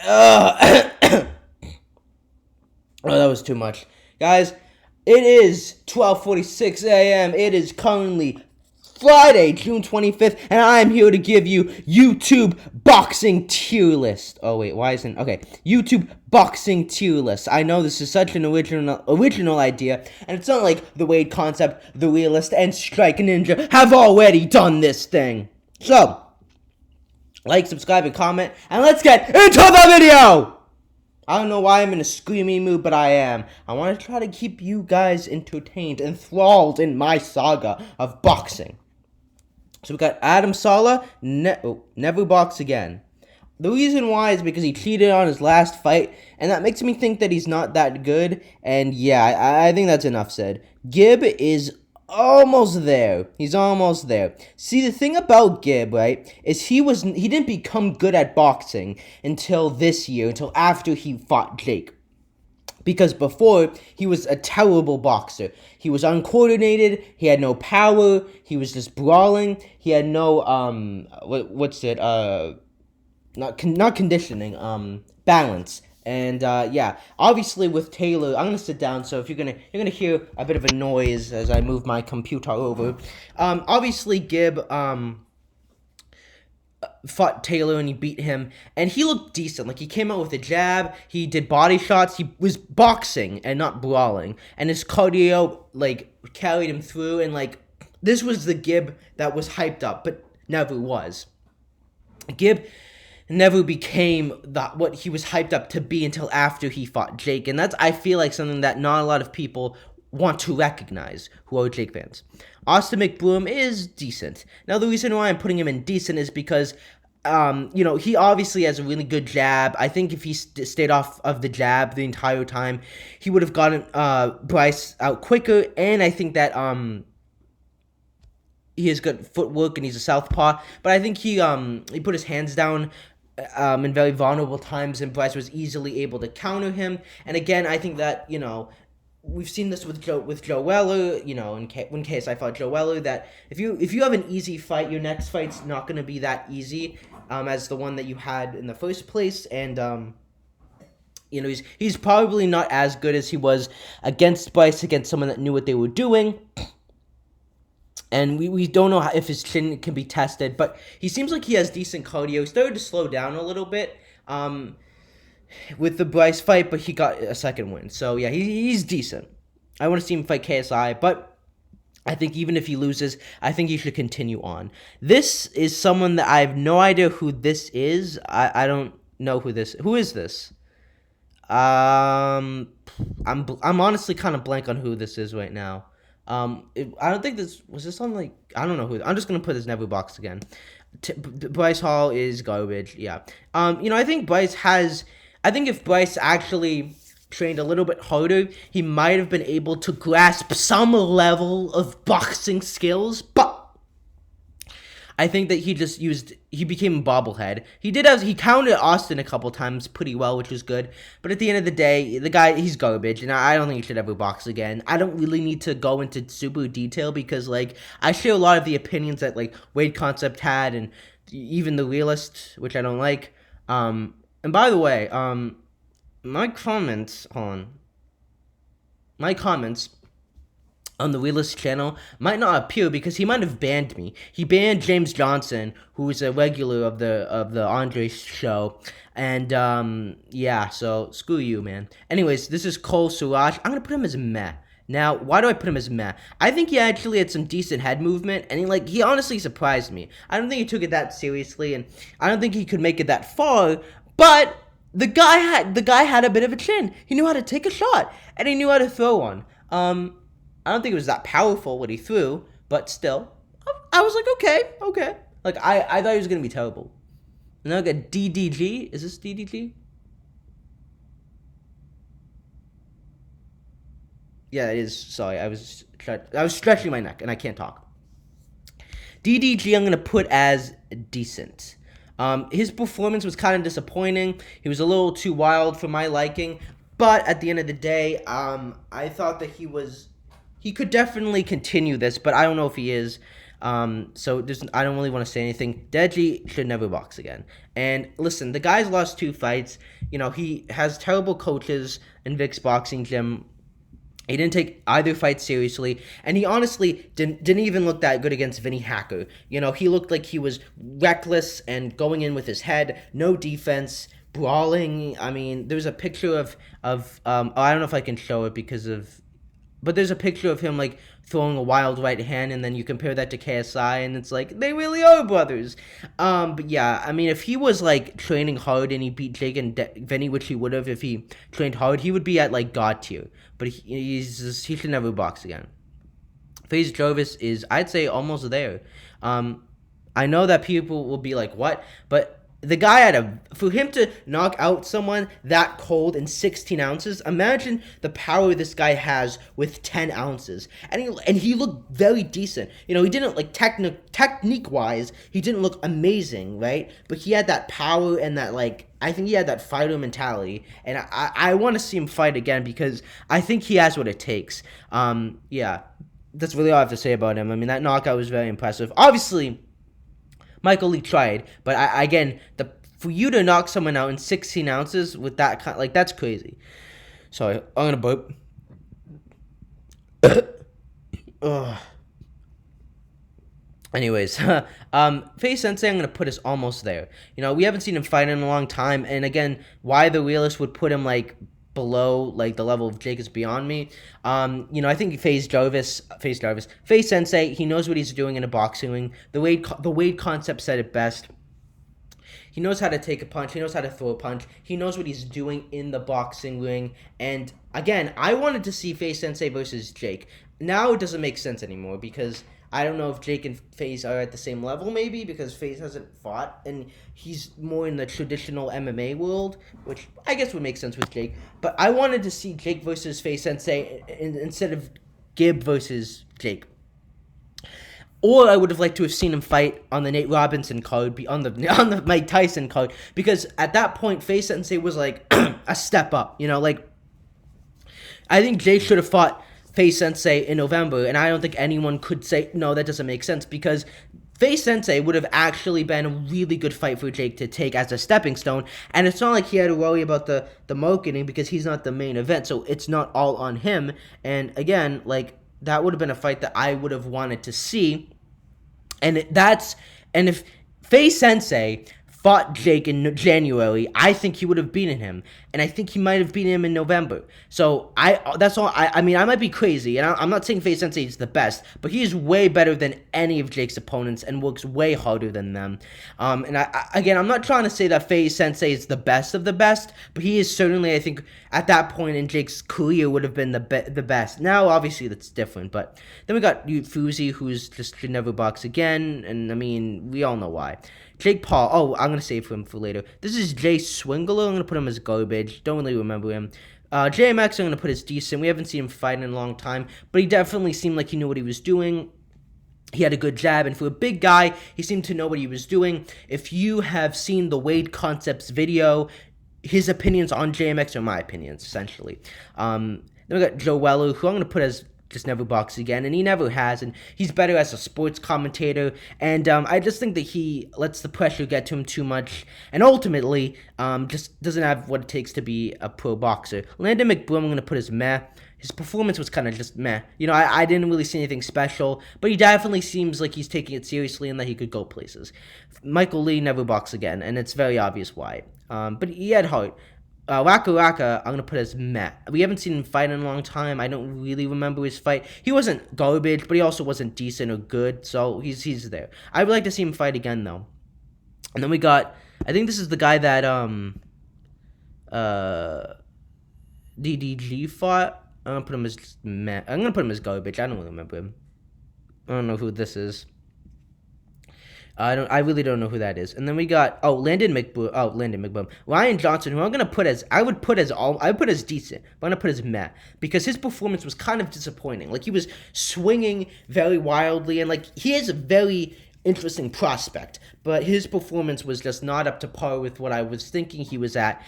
Oh, that was too much. Guys, it is 12:46 a.m. It is currently Friday, June 25th, and I'm here to give you YouTube boxing tier list. Oh, wait, why isn't... Okay, YouTube boxing tier list. I know this is such an original idea, and it's not like The Wade Concept, The Realist, and Strike Ninja have already done this thing. So, like, subscribe, and comment, and let's get into the video! I don't know why I'm in a screamy mood, but I am. I want to try to keep you guys entertained, enthralled in my saga of boxing. So we got Adam Saleh, never box again. The reason why is because he cheated on his last fight, and that makes me think that he's not that good, and yeah, I think that's enough said. Gib is almost there. He's almost there. See, the thing about Gib, right, is he didn't become good at boxing until this year, until after he fought Jake. Because before, he was a terrible boxer. He was uncoordinated, he had no power, he was just brawling, he had no, not conditioning, balance. And, yeah, obviously with Taylor, I'm gonna sit down, so if you're gonna hear a bit of a noise as I move my computer over. Obviously Gib, fought Taylor and he beat him, and he looked decent. Like, he came out with a jab, he did body shots, he was boxing and not brawling, and his cardio, like, carried him through, and, like, this was the Gib that was hyped up, but never was. Gib never became what he was hyped up to be until after he fought Jake, and that's, I feel like, something that not a lot of people want to recognize who are Jake fans. Austin McBroom is decent. Now, the reason why I'm putting him in decent is because, he obviously has a really good jab. I think if he stayed off of the jab the entire time, he would have gotten Bryce out quicker, and I think that he has good footwork and he's a southpaw, but I think he put hhis hands down in very vulnerable times, and Bryce was easily able to counter him. And again, I think that, we've seen this with Joe Weller, when KSI fought Joe Weller, that if you have an easy fight, your next fight's not going to be that easy as the one that you had in the first place, and he's probably not as good as he was against Bryce, against someone that knew what they were doing. And we don't know if his chin can be tested, but he seems like he has decent cardio. He started to slow down a little bit with the Bryce fight, but he got a second win. So, yeah, he's decent. I want to see him fight KSI, but I think even if he loses, I think he should continue on. This is someone that I have no idea who this is. I don't know who is this? I'm honestly kind of blank on who this is right now. I don't think was this on, like, I don't know who. I'm just gonna put his never box again. Bryce Hall is garbage. Yeah. I think I think if Bryce actually trained a little bit harder, he might have been able to grasp some level of boxing skills, but I think that he became a bobblehead. He counted Austin a couple times pretty well, which was good. But at the end of the day, the guy, he's garbage, and I don't think he should ever box again. I don't really need to go into super detail because, like, I share a lot of the opinions that, like, Wade Concept had, and even The Realist, which I don't like. And by the way, my comments on the Realist channel might not appear because he might have banned me. He banned James Johnson, who's a regular of the Andre show, and yeah, so screw you, man. Anyways, this is Cole Suraj. I'm gonna put him as meh. Now, why do I put him as meh? I think he actually had some decent head movement, and he honestly surprised me. I don't think he took it that seriously, and I don't think he could make it that far, but the guy had a bit of a chin. He knew how to take a shot, and he knew how to throw one. I don't think it was that powerful what he threw, but still, I was like, okay. Like, I thought he was going to be terrible. And then I got DDG. Is this DDG? Yeah, it is. Sorry, I was stretching my neck, and I can't talk. DDG I'm going to put as decent. His performance was kind of disappointing. He was a little too wild for my liking. But at the end of the day, I thought that he could definitely continue this, but I don't know if he is. So I don't really want to say anything. Deji should never box again. And listen, the guy's lost 2 fights. You know, he has terrible coaches in Vic's boxing gym. He didn't take either fight seriously, and he honestly didn't even look that good against Vinny Hacker. You know, he looked like he was reckless and going in with his head, no defense, brawling. I mean, there's a picture of I don't know if I can show it but there's a picture of him like throwing a wild right hand, and then you compare that to KSI, and it's like they really are brothers. But yeah, I mean, if he was like training hard and he beat Jake and Vinny, which he would have if he trained hard, he would be at like God tier. But he should never box again. FaZe Jarvis is, I'd say, almost there. I know that people will be like, what? But the guy for him to knock out someone that cold in 16 ounces, imagine the power this guy has with 10 ounces. And he looked very decent. You know, he didn't, like, technique-wise, he didn't look amazing, right? But he had that power and that, like, I think he had that fighter mentality. And I want to see him fight again because I think he has what it takes. Yeah, that's really all I have to say about him. I mean, that knockout was very impressive. Obviously, Michael Lee tried, but for you to knock someone out in 16 ounces with that kind, like, that's crazy. Sorry, I'm gonna burp. Anyways, FaZe Sensei, I'm gonna put us almost there. You know, we haven't seen him fight in a long time, and again, why the realist would put him like below like the level of Jake is beyond me. You know, I think FaZe Sensei, he knows what he's doing in a boxing ring. The Wade concept said it best. He knows how to take a punch. He knows how to throw a punch. He knows what he's doing in the boxing ring. And again, I wanted to see FaZe Sensei versus Jake. Now it doesn't make sense anymore because I don't know if Jake and FaZe are at the same level, maybe, because FaZe hasn't fought, and he's more in the traditional MMA world, which I guess would make sense with Jake. But I wanted to see Jake versus FaZe Sensei instead of Gib versus Jake. Or I would have liked to have seen him fight on the Nate Robinson card, on the Mike Tyson card, because at that point, FaZe Sensei was like a step up, you know, like, I think Jake should have fought FaZe Sensei in November, and I don't think anyone could say, no, that doesn't make sense, because FaZe Sensei would have actually been a really good fight for Jake to take as a stepping stone, and it's not like he had to worry about the marketing because he's not the main event, so it's not all on him, and again, like, that would have been a fight that I would have wanted to see, and if FaZe Sensei fought Jake in January, I think he would have beaten him, and I think he might have beaten him in November. So that's all. I mean, I might be crazy, and I'm not saying FaZe Sensei is the best, but he is way better than any of Jake's opponents and works way harder than them. And again, I'm not trying to say that FaZe Sensei is the best of the best, but he is certainly, I think, at that point in Jake's career would have been the best. Now, obviously, that's different, but then we got Fuzi, who's just should never box again, and I mean, we all know why. Jake Paul. Oh, I'm going to save him for later. This is Jay Swingler. I'm going to put him as garbage. Don't really remember him. JMX, I'm going to put as decent. We haven't seen him fight in a long time, but he definitely seemed like he knew what he was doing. He had a good jab, and for a big guy, he seemed to know what he was doing. If you have seen the Wade Concepts video, his opinions on JMX are my opinions, essentially. Then we got Joe Weller, who I'm going to put as just never box again, and he never has, and he's better as a sports commentator, and I just think that he lets the pressure get to him too much, and ultimately, just doesn't have what it takes to be a pro boxer. Landon McBroom, I'm going to put as meh. His performance was kind of just meh. You know, I didn't really see anything special, but he definitely seems like he's taking it seriously and that he could go places. Michael Lee, never box again, and it's very obvious why. But he had heart. Waka, I'm going to put as meh. We haven't seen him fight in a long time. I don't really remember his fight. He wasn't garbage, but he also wasn't decent or good, so he's there. I would like to see him fight again, though. And then we got, I think this is the guy that, DDG fought. I'm going to put him as meh. I'm going to put him as garbage. I don't really remember him. I don't know who this is. I really don't know who that is. And then we got Landon McBroom. Ryan Johnson, who I'm gonna put as I would put as decent, but I'm gonna put as meh because his performance was kind of disappointing. Like he was swinging very wildly, and like he is very interesting prospect, but his performance was just not up to par with what I was thinking he was at.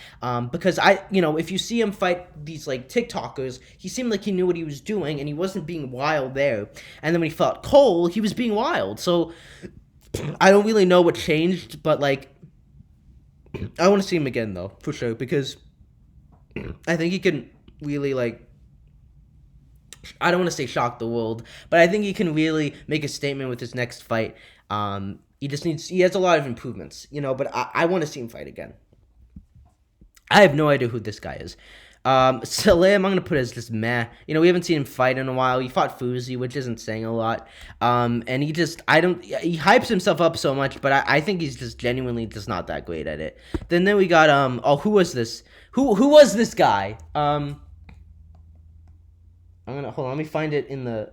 Because if you see him fight these like TikTokers, he seemed like he knew what he was doing and he wasn't being wild there. And then when he fought Cole, he was being wild. So I don't really know what changed, but like I want to see him again though, for sure, because I think he can really like. I don't want to say shock the world, but I think he can really make a statement with his next fight. He has a lot of improvements, but I want to see him fight again. I have no idea who this guy is. Salim, I'm going to put as just meh. We haven't seen him fight in a while. He fought Fuzi, which isn't saying a lot. And he hypes himself up so much, but I think he's just genuinely just not that great at it. Then we got, who was this? Who was this guy? hold on, let me find it in the,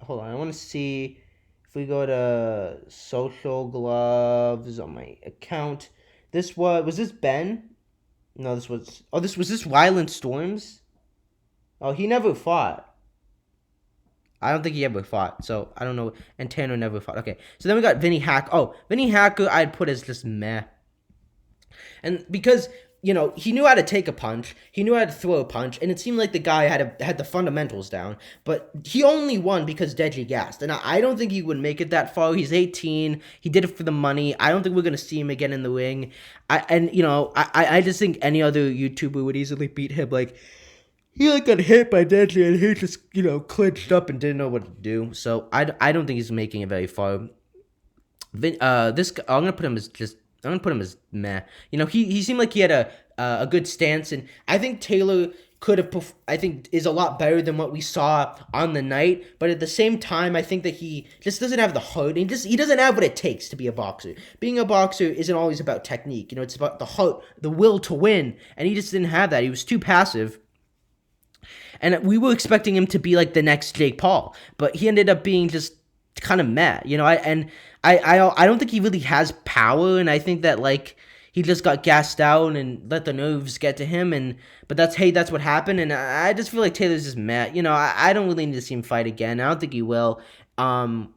hold on, I want to see if we go to social gloves on my account. Was this Ben? No, this was Ryland Storms? Oh, he never fought. I don't think he ever fought, so I don't know. And Tanner never fought. Okay, so then we got Vinny Hack. Oh, Vinny Hacker I'd put as just meh. And because, he knew how to take a punch, he knew how to throw a punch, and it seemed like the guy had the fundamentals down, but he only won because Deji gassed, and I don't think he would make it that far. He's 18, he did it for the money. I don't think we're going to see him again in the ring. I just think any other YouTuber would easily beat him. Like, he got hit by Deji, and he just, clinched up and didn't know what to do, so I don't think he's making it very far. This guy, I'm going to put him as meh. He seemed like he had a good stance, and I think Taylor is a lot better than what we saw on the night, but at the same time, I think that he just doesn't have the heart, and he doesn't have what it takes to be a boxer. Being a boxer isn't always about technique, it's about the heart, the will to win, and he just didn't have that. He was too passive. And we were expecting him to be like the next Jake Paul, but he ended up being just kind of meh, I don't think he really has power, and I think that like he just got gassed out and let the nerves get to him, but that's what happened, and I just feel like Taylor's just meh. I don't really need to see him fight again. I don't think he will. I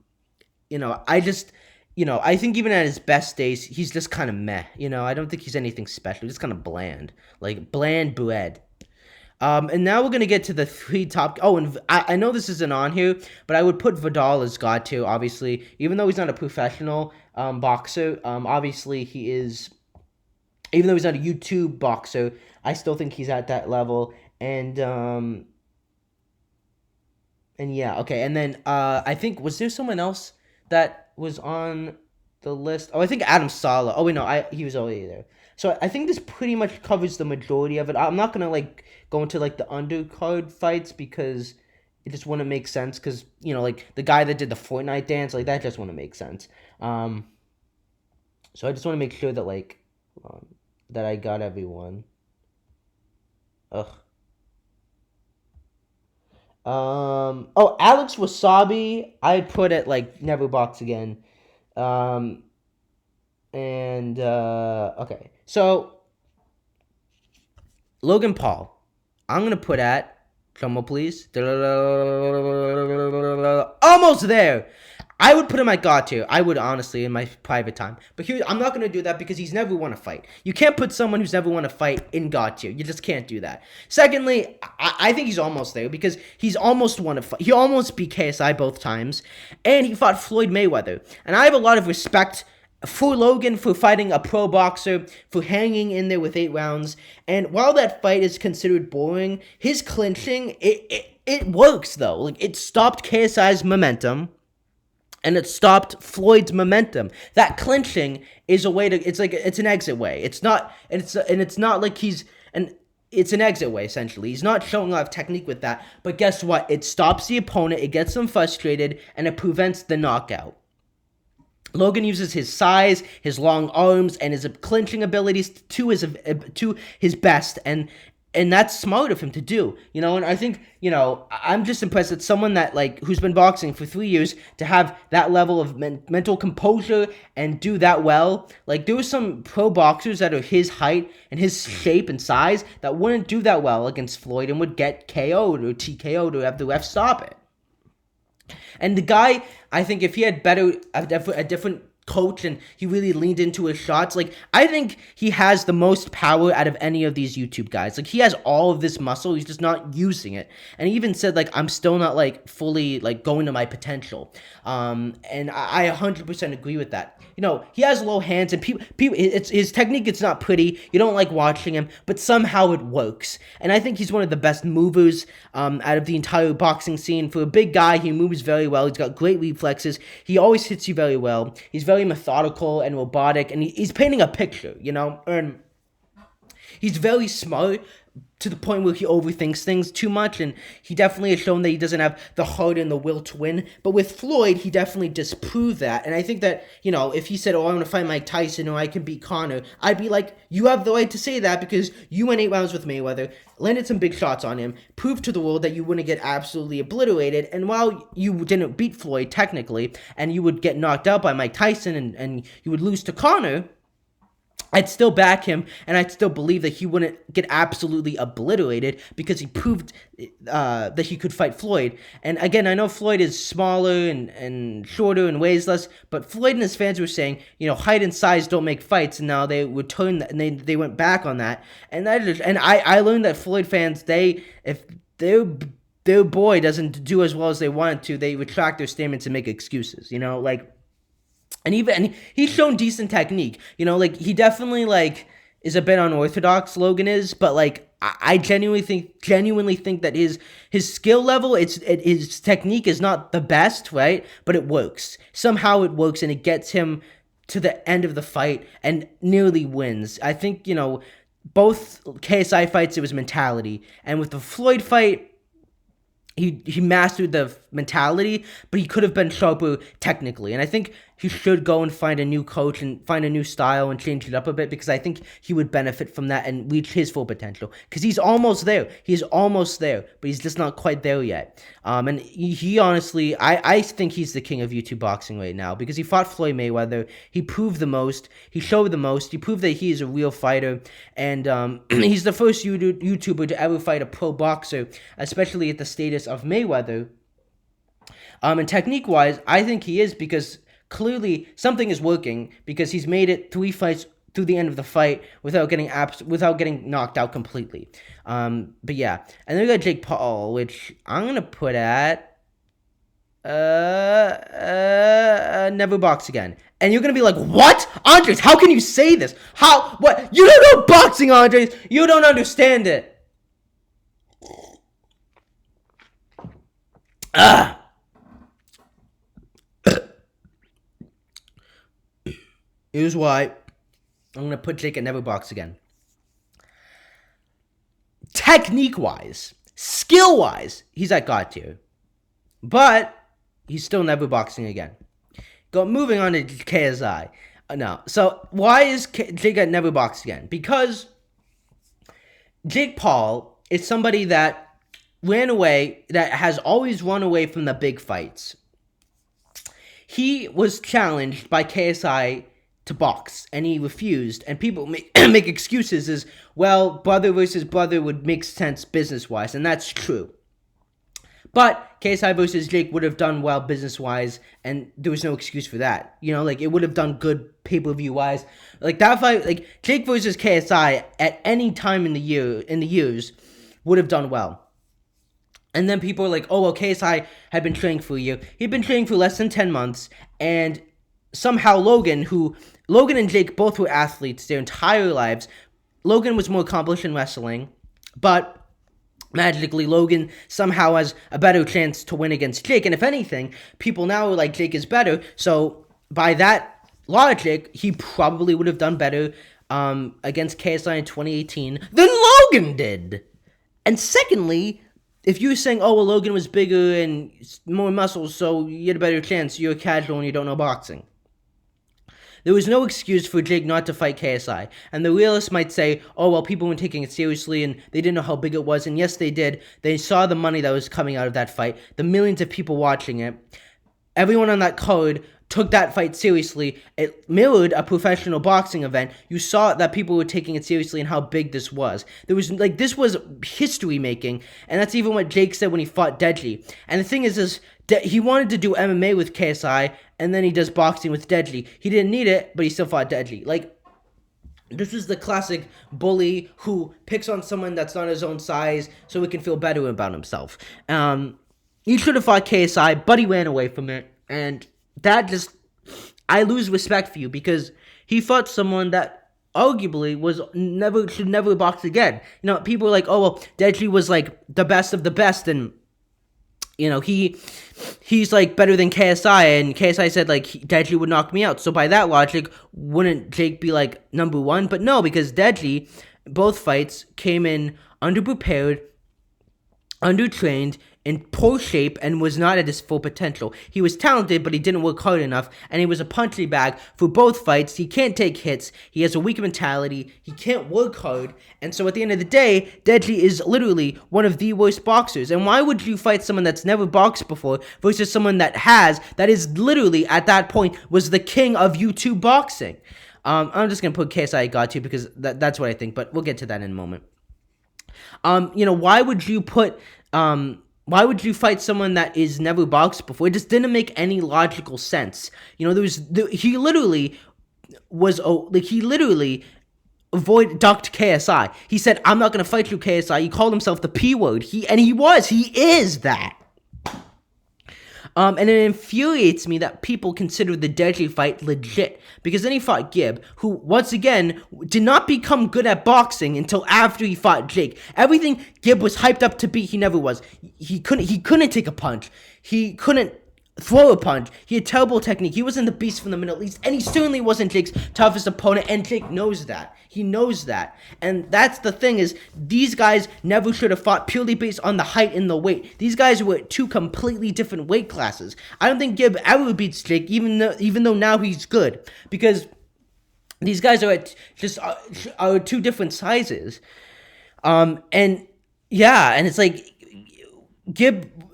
think even at his best days, he's just kind of meh. I don't think he's anything special. He's just kind of bland, like bland bread. And now we're going to get to the three top... Oh, and I know this isn't on here, but I would put Vidal as God tier, obviously. Even though he's not a professional boxer, obviously he is... Even though he's not a YouTube boxer, I still think he's at that level. And yeah, okay. And then I think... Was there someone else that was on the list? Oh, I think Adam Sala. Oh, wait, no, he was already there. So I think this pretty much covers the majority of it. I'm not going to, go into, the undercard fights because it just wouldn't make sense. Because, the guy that did the Fortnite dance, that just wouldn't make sense. So I just want to make sure that, that I got everyone. Ugh. Alex Wasabi, I'd put at, never box again. Okay. So, Logan Paul, I'm going to put at, drumroll please, almost there. I would put him at God tier. I would, honestly, in my private time. But here, I'm not going to do that because he's never won a fight. You can't put someone who's never won a fight in God tier. You just can't do that. Secondly, I think he's almost there because he's almost won a fight. He almost beat KSI both times, and he fought Floyd Mayweather. And I have a lot of respect for Logan, for fighting a pro boxer, for hanging in there with 8 rounds. And while that fight is considered boring, his clinching, it works, though. It stopped KSI's momentum, and it stopped Floyd's momentum. That clinching is a way to, it's an exit way. It's not like it's an exit way, essentially. He's not showing a lot of technique with that, but guess what? It stops the opponent, it gets them frustrated, and it prevents the knockout. Logan uses his size, his long arms, and his clinching abilities to his best, and that's smart of him to do, and I think, I'm just impressed that someone that, who's been boxing for 3 years, to have that level of mental composure and do that well. There were some pro boxers that are his height and his shape and size that wouldn't do that well against Floyd and would get KO'd or TKO'd or have the ref stop it. And the guy, I think if he had a different coach and he really leaned into his shots, like, I think he has the most power out of any of these YouTube guys. Like, he has all of this muscle, he's just not using it. And he even said, like, I'm still not, like, fully, like, going to my potential. And I 100% agree with that. You know, he has low hands, and his technique, it's not pretty. You don't like watching him, but somehow it works. And I think he's one of the best movers out of the entire boxing scene. For a big guy, he moves very well. He's got great reflexes. He always hits you very well. He's very methodical and robotic, and he's painting a picture, you know? And he's very smart to the point where he overthinks things too much, and he definitely has shown that he doesn't have the heart and the will to win. But with Floyd, he definitely disproved that, and I think that, you know, if he said, oh, I'm going to fight Mike Tyson or I can beat Conor, I'd be like, you have the right to say that because you went 8 rounds with Mayweather, landed some big shots on him, proved to the world that you wouldn't get absolutely obliterated, and while you didn't beat Floyd technically, and you would get knocked out by Mike Tyson and you would lose to Conor, I'd still back him, and I'd still believe that he wouldn't get absolutely obliterated because he proved that he could fight Floyd. And again, I know Floyd is smaller and shorter and weighs less, but Floyd and his fans were saying, you know, height and size don't make fights, and now they returned and they went back on that. And I learned that Floyd fans, if their boy doesn't do as well as they wanted to, they retract their statements and make excuses, you know, like. And he's shown decent technique, you know, like, he definitely, like, is a bit unorthodox, Logan is, but, like, I genuinely think that his skill level, his technique is not the best, right, but it works. Somehow it works, and it gets him to the end of the fight and nearly wins. I think, you know, both KSI fights, it was mentality, and with the Floyd fight, he mastered the mentality, but he could have been sharper technically. And I think he should go and find a new coach and find a new style and change it up a bit, because I think he would benefit from that and reach his full potential. Because he's almost there. He's almost there, but he's just not quite there yet. And he honestly, I think he's the king of YouTube boxing right now, because he fought Floyd Mayweather. He proved the most. He showed the most. He proved that he is a real fighter. And he's the first YouTuber to ever fight a pro boxer, especially at the status of Mayweather. And technique-wise, I think he is, because clearly something is working, because he's made it 3 fights through the end of the fight without getting knocked out completely. But yeah, and then we got Jake Paul, which I'm gonna put at never box again. And you're gonna be like, what, Andres? How can you say this? What? You don't know boxing, Andres. You don't understand it. Here's why I'm going to put Jake at never box again. Technique-wise, skill-wise, he's at God tier. But he's still never boxing again. Moving on to KSI. No. So why is Jake at never box again? Because Jake Paul is somebody that has always run away from the big fights. He was challenged by KSI to box, and he refused, and people make excuses as, well, brother versus brother would make sense business-wise, and that's true. But KSI versus Jake would have done well business-wise, and there was no excuse for that. You know, like, it would have done good pay-per-view-wise. Like, that fight, like, Jake versus KSI at any time in the years would have done well. And then people are like, oh, well, KSI had been training for a year. He'd been training for less than 10 months, and somehow Logan and Jake both were athletes their entire lives. Logan was more accomplished in wrestling, but magically Logan somehow has a better chance to win against Jake. And if anything, people now are like, Jake is better. So by that logic, he probably would have done better against KSI in 2018 than Logan did. And secondly, if you're saying, oh, well, Logan was bigger and more muscles, so you had a better chance, you're casual and you don't know boxing. There was no excuse for Jake not to fight KSI. And the realists might say, oh, well, people weren't taking it seriously and they didn't know how big it was. And yes, they did. They saw the money that was coming out of that fight, the millions of people watching it. Everyone on that card took that fight seriously. It mirrored a professional boxing event. You saw that people were taking it seriously and how big this was. This was history making, and that's even what Jake said when he fought Deadly. And the thing is he wanted to do MMA with KSI, and then he does boxing with Deadly. He didn't need it, but he still fought Deadly. This is the classic bully who picks on someone that's not his own size so he can feel better about himself. He should have fought KSI, but he ran away from it. And that just, I lose respect for you because he fought someone that arguably should never box again. People are like, oh, well, Deadly was like the best of the best, and he's like better than KSI, and KSI said like Deadly would knock me out. So by that logic, wouldn't Jake be like number one? But no, because Deadly, both fights came in underprepared, undertrained, in poor shape, and was not at his full potential. He was talented, but he didn't work hard enough, and he was a punching bag for both fights. He can't take hits. He has a weak mentality. He can't work hard, and so at the end of the day, Deadly is literally one of the worst boxers. And why would you fight someone that's never boxed before versus someone that is literally, at that point, was the king of YouTube boxing? I'm just going to put KSI got to because that's what I think, but we'll get to that in a moment. Why would you fight someone that is never boxed before? It just didn't make any logical sense. He literally ducked KSI. He said, "I'm not gonna fight you, KSI." He called himself the P word. He is that. And it infuriates me that people consider the Deadly fight legit, because then he fought Gib, who, once again, did not become good at boxing until after he fought Jake. Everything Gib was hyped up to be, he never was. He couldn't take a punch. He couldn't throw a punch. He had terrible technique. He wasn't the beast from the Middle East, and he certainly wasn't Jake's toughest opponent, and Jake knows that. He knows that. And that's the thing, is these guys never should have fought purely based on the height and the weight. These guys were at two completely different weight classes. I don't think Gib ever beats Jake, even though now he's good, because these guys are two different sizes. And it's like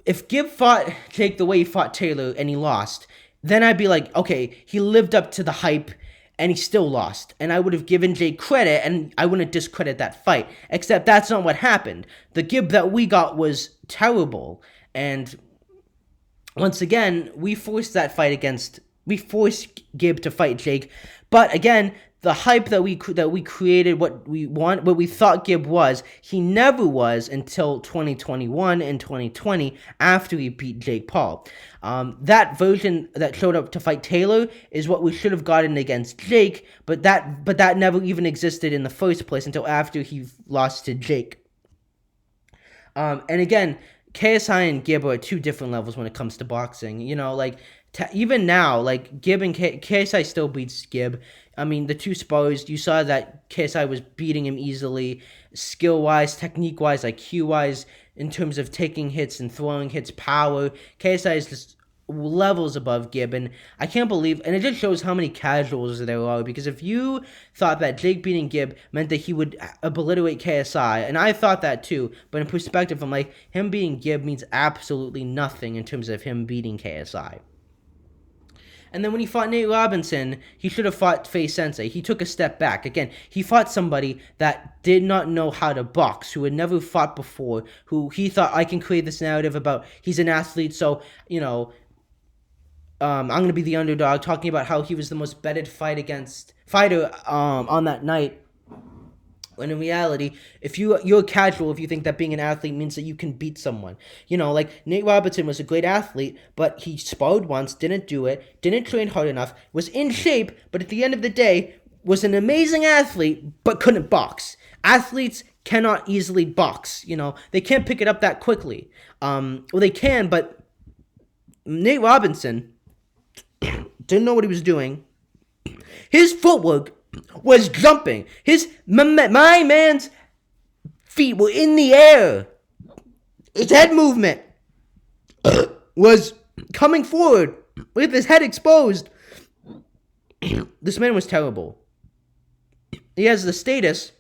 if Gib fought Jake the way he fought Taylor and he lost, then I'd be like, okay, he lived up to the hype and he still lost. And I would have given Jake credit, and I wouldn't discredit that fight. Except that's not what happened. The Gib that we got was terrible. And once again, we forced Gib to fight Jake. But again, the hype that we created, what we thought Gib was, he never was until 2021 and 2020 after he beat Jake Paul. That version that showed up to fight Taylor is what we should have gotten against Jake, but that never even existed in the first place until after he lost to Jake. And again, KSI and Gib are at two different levels when it comes to boxing. Even now, Gib and KSI still beats Gib. I mean, the two spars, you saw that KSI was beating him easily, skill-wise, technique-wise, IQ-wise, in terms of taking hits and throwing hits, power. KSI is just levels above Gib, and I can't believe, and it just shows how many casuals there are, because if you thought that Jake beating Gib meant that he would obliterate KSI, and I thought that too, but in perspective, I'm like, him beating Gib means absolutely nothing in terms of him beating KSI. And then when he fought Nate Robinson, he should have fought Faye Sensei. He took a step back. Again, he fought somebody that did not know how to box, who had never fought before, who he thought, I can create this narrative about he's an athlete, so, I'm going to be the underdog, talking about how he was the most betted fighter on that night. When in reality, if you're casual, if you think that being an athlete means that you can beat someone. Nate Robinson was a great athlete, but he sparred once, didn't do it, didn't train hard enough, was in shape, but at the end of the day, was an amazing athlete, but couldn't box. Athletes cannot easily box, they can't pick it up that quickly. Well, they can, but Nate Robinson didn't know what he was doing. His footwork was jumping. My man's feet were in the air. His head movement was coming forward with his head exposed. This man was terrible. He has the status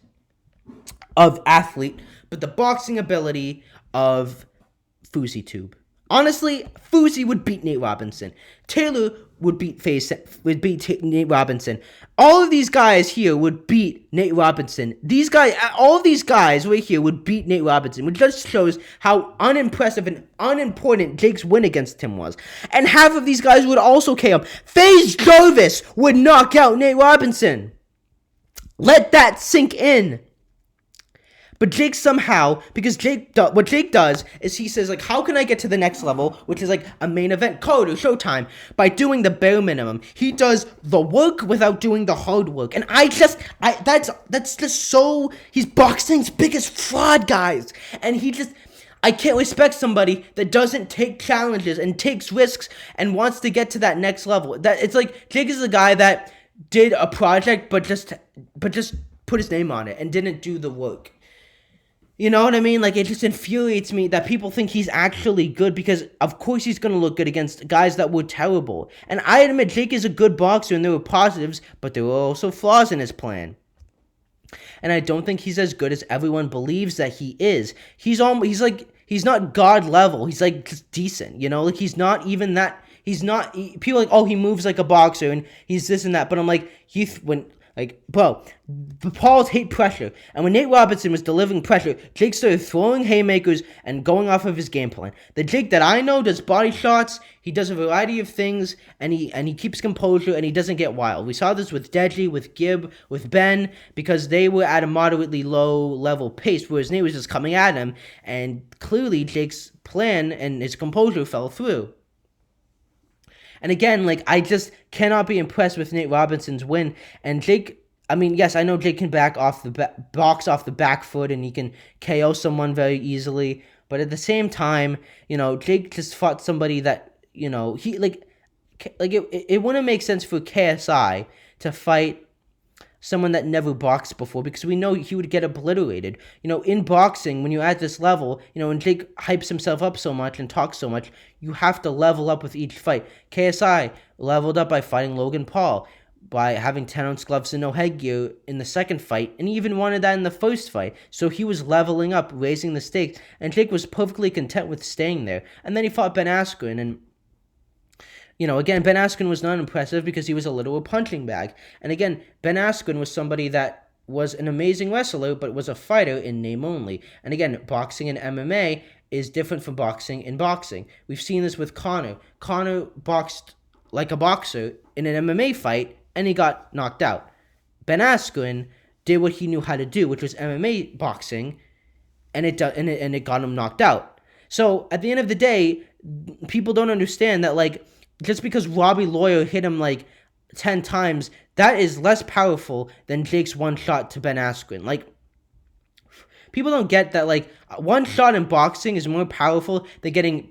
of athlete, but the boxing ability of FouseyTube. Honestly, Fousey would beat Nate Robinson. Taylor would beat Nate Robinson. All of these guys here would beat Nate Robinson. All of these guys right here would beat Nate Robinson, which just shows how unimpressive and unimportant Jake's win against him was. And half of these guys would also KO him. FaZe Jarvis would knock out Nate Robinson. Let that sink in. But Jake somehow, because what Jake does is he says, like, how can I get to the next level, which is like a main event code or showtime, by doing the bare minimum. He does the work without doing the hard work. And that's just so, he's boxing's biggest fraud, guys. And I can't respect somebody that doesn't take challenges and takes risks and wants to get to that next level. It's like, Jake is the guy that did a project, but just put his name on it and didn't do the work. You know what I mean? Like, it just infuriates me that people think he's actually good, because of course he's going to look good against guys that were terrible. And I admit Jake is a good boxer and there were positives, but there were also flaws in his plan. And I don't think he's as good as everyone believes that he is. He's not God level. He's like just decent, you know? Like, he's not even that. People are like, oh, he moves like a boxer and he's this and that. But I'm like, the Pauls hate pressure. And when Nate Robinson was delivering pressure, Jake started throwing haymakers and going off of his game plan. The Jake that I know does body shots, he does a variety of things, and he keeps composure, and he doesn't get wild. We saw this with Deji, with Gib, with Ben, because they were at a moderately low level pace, whereas Nate was just coming at him, and clearly Jake's plan and his composure fell through. And again, like, I just cannot be impressed with Nate Robinson's win. And Jake, I mean, yes, I know Jake can box off the back foot and he can KO someone very easily. But at the same time, you know, Jake just fought somebody that, you know, it wouldn't make sense for KSI to fight someone that never boxed before, because we know he would get obliterated. You know, in boxing, when you're at this level, you know, when Jake hypes himself up so much and talks so much, you have to level up with each fight. KSI leveled up by fighting Logan Paul, by having 10-ounce gloves and no headgear in the second fight, and he even wanted that in the first fight. So he was leveling up, raising the stakes, and Jake was perfectly content with staying there. And then he fought Ben Askren, and you know, again, Ben Askren was not impressive because he was a literal punching bag. And again, Ben Askren was somebody that was an amazing wrestler, but was a fighter in name only. And again, boxing and MMA is different from boxing in boxing. We've seen this with Conor. Conor boxed like a boxer in an MMA fight, and he got knocked out. Ben Askren did what he knew how to do, which was MMA boxing, and it got him knocked out. So at the end of the day, people don't understand that, like, just because Robbie Lawler hit him like 10 times, that is less powerful than Jake's one shot to Ben Askren. Like, people don't get that, like, one shot in boxing is more powerful than getting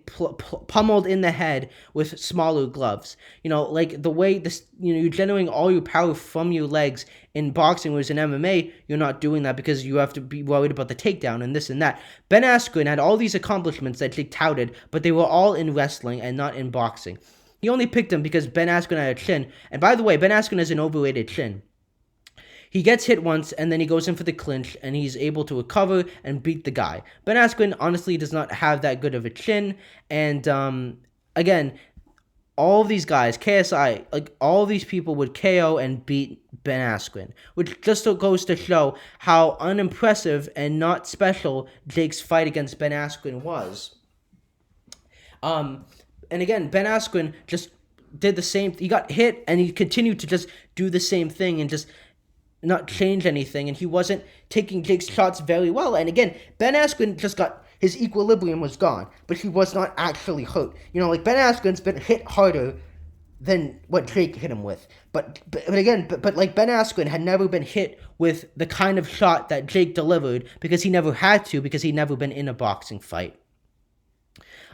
pummeled in the head with smaller gloves. You know, like, the way this, you know, you're generating all your power from your legs in boxing, whereas in MMA, you're not doing that because you have to be worried about the takedown and this and that. Ben Askren had all these accomplishments that Jake touted, but they were all in wrestling and not in boxing. He only picked him because Ben Askren had a chin. And by the way, Ben Askren has an overrated chin. He gets hit once, and then he goes in for the clinch, and he's able to recover and beat the guy. Ben Askren honestly does not have that good of a chin. And again, all of these guys, KSI, like, all of these people would KO and beat Ben Askren, which just goes to show how unimpressive and not special Jake's fight against Ben Askren was. And again, Ben Askren just did the same. He got hit, and he continued to just do the same thing and just not change anything. And he wasn't taking Jake's shots very well. And again, Ben Askren just got, his equilibrium was gone, but he was not actually hurt. You know, like, Ben Askren's been hit harder than what Jake hit him with. But again, like, Ben Askren had never been hit with the kind of shot that Jake delivered, because he never had to, because he'd never been in a boxing fight.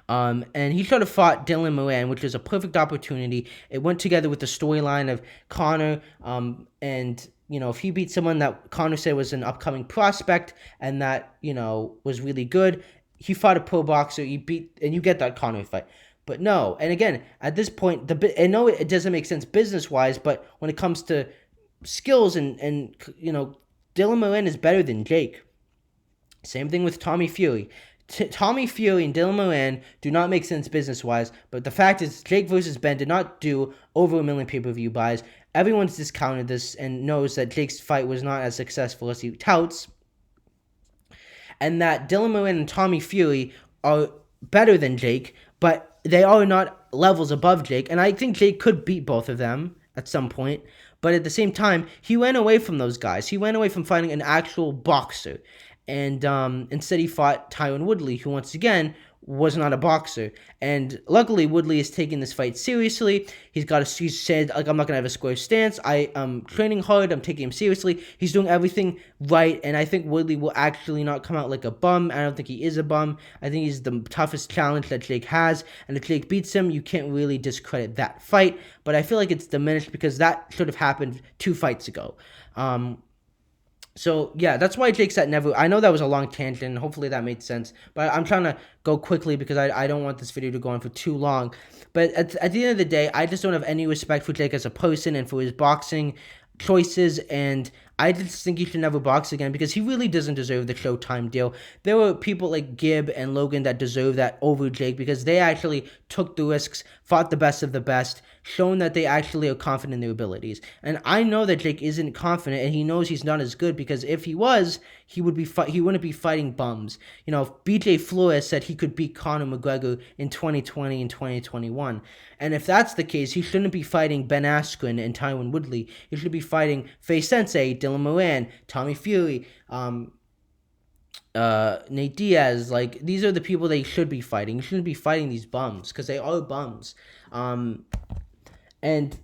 And he should have fought Dylan Moran, which was a perfect opportunity. It went together with the storyline of Conor, and, you know, if he beat someone that Conor said was an upcoming prospect and that, you know, was really good, he fought a pro boxer, and you get that Conor fight. But no, and again, at this point, I know it doesn't make sense business-wise, but when it comes to skills and you know, Dylan Moran is better than Jake. Same thing with Tommy Fury. Tommy Fury and Dylan Moran do not make sense business-wise, but the fact is Jake versus Ben did not do over 1 million pay-per-view buys. Everyone's discounted this and knows that Jake's fight was not as successful as he touts, and that Dylan Moran and Tommy Fury are better than Jake, but they are not levels above Jake, and I think Jake could beat both of them at some point. But at the same time, he went away from those guys. He went away from fighting an actual boxer. And instead he fought Tyron Woodley, who once again was not a boxer. And luckily, Woodley is taking this fight seriously. He's said, like, I'm not going to have a square stance. I am training hard. I'm taking him seriously. He's doing everything right. And I think Woodley will actually not come out like a bum. I don't think he is a bum. I think he's the toughest challenge that Jake has. And if Jake beats him, you can't really discredit that fight. But I feel like it's diminished because that should have happened 2 fights ago. So, yeah, that's why Jake's at never... I know that was a long tangent. Hopefully that made sense. But I'm trying to go quickly because I don't want this video to go on for too long. But at the end of the day, I just don't have any respect for Jake as a person and for his boxing choices. And I just think he should never box again because he really doesn't deserve the Showtime deal. There were people like Gibb and Logan that deserve that over Jake because they actually took the risks, fought the best of the best, shown that they actually are confident in their abilities. And I know that Jake isn't confident and he knows he's not as good because if he was, he wouldn't be fighting bums. You know, BJ Flores said he could beat Conor McGregor in 2020 and 2021. And if that's the case, he shouldn't be fighting Ben Askren and Tyron Woodley. He should be fighting Faye Sensei, Dylan Moran, Tommy Fury, Nate Diaz. Like, these are the people they should be fighting. You shouldn't be fighting these bums because they are bums. And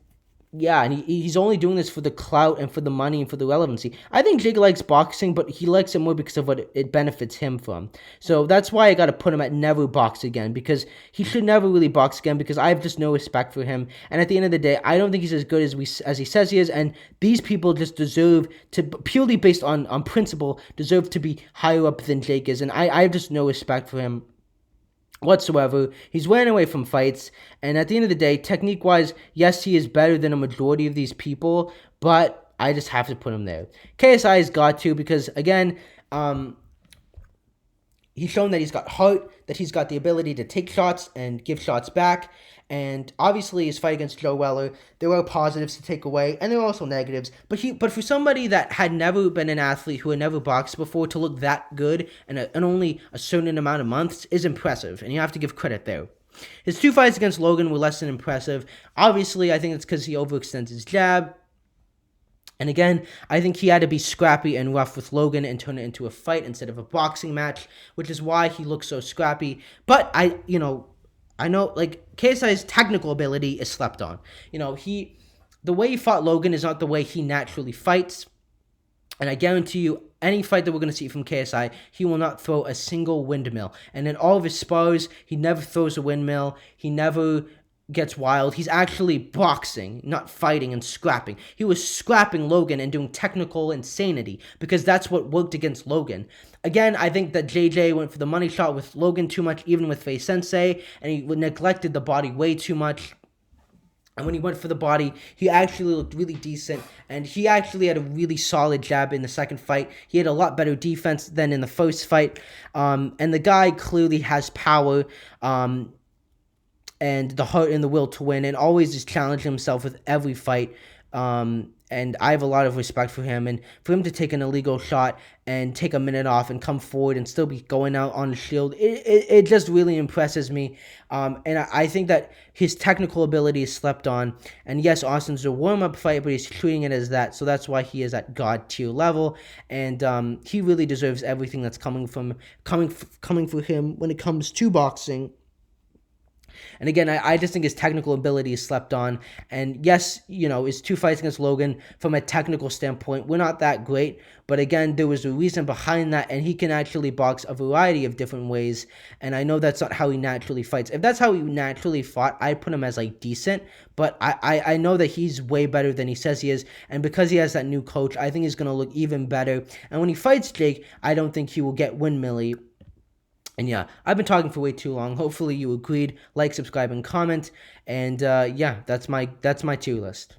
yeah, and he's only doing this for the clout and for the money and for the relevancy. I think Jake likes boxing, but he likes it more because of what it benefits him from. So that's why I got to put him at never box again, because he should never really box again, because I have just no respect for him. And at the end of the day, I don't think he's as good as he says he is, and these people just deserve to, purely based on principle, deserve to be higher up than Jake is, and I have just no respect for him whatsoever. He's running away from fights, and at the end of the day, technique-wise, yes, he is better than a majority of these people, but I just have to put him there. KSI has got to, because, again, he's shown that he's got heart, that he's got the ability to take shots and give shots back, and obviously his fight against Joe Weller, there are positives to take away, and there are also negatives, but for somebody that had never been an athlete, who had never boxed before, to look that good in only a certain amount of months is impressive, and you have to give credit there. His 2 fights against Logan were less than impressive. Obviously, I think it's because he overextends his jab. And again, I think he had to be scrappy and rough with Logan and turn it into a fight instead of a boxing match, which is why he looks so scrappy. But I know, like, KSI's technical ability is slept on. You know, the way he fought Logan is not the way he naturally fights. And I guarantee you, any fight that we're going to see from KSI, he will not throw a single windmill. And in all of his spars, he never throws a windmill. He never gets wild. He's actually boxing, not fighting and scrapping. He was scrapping Logan and doing technical insanity because that's what worked against Logan. Again, I think that JJ went for the money shot with Logan too much, even with Faye Sensei, and he neglected the body way too much. And when he went for the body, he actually looked really decent, and he actually had a really solid jab in the second fight. He had a lot better defense than in the first fight, and the guy clearly has power, and the heart and the will to win, and always is challenging himself with every fight. And I have a lot of respect for him, and for him to take an illegal shot and take a minute off and come forward and still be going out on the shield, it just really impresses me. And I think that his technical ability is slept on. And yes, Austin's a warm-up fight, but he's treating it as that, so that's why he is at God tier level. And he really deserves everything that's coming for him when it comes to boxing. And again, I just think his technical ability is slept on. And yes, his 2 fights against Logan, from a technical standpoint, were not that great. But again, there was a reason behind that, and he can actually box a variety of different ways. And I know that's not how he naturally fights. If that's how he naturally fought, I'd put him as, like, decent. But I know that he's way better than he says he is. And because he has that new coach, I think he's going to look even better. And when he fights Jake, I don't think he will get windmilly. And yeah, I've been talking for way too long. Hopefully you agreed. Like, subscribe, and comment. And yeah, that's my tier list.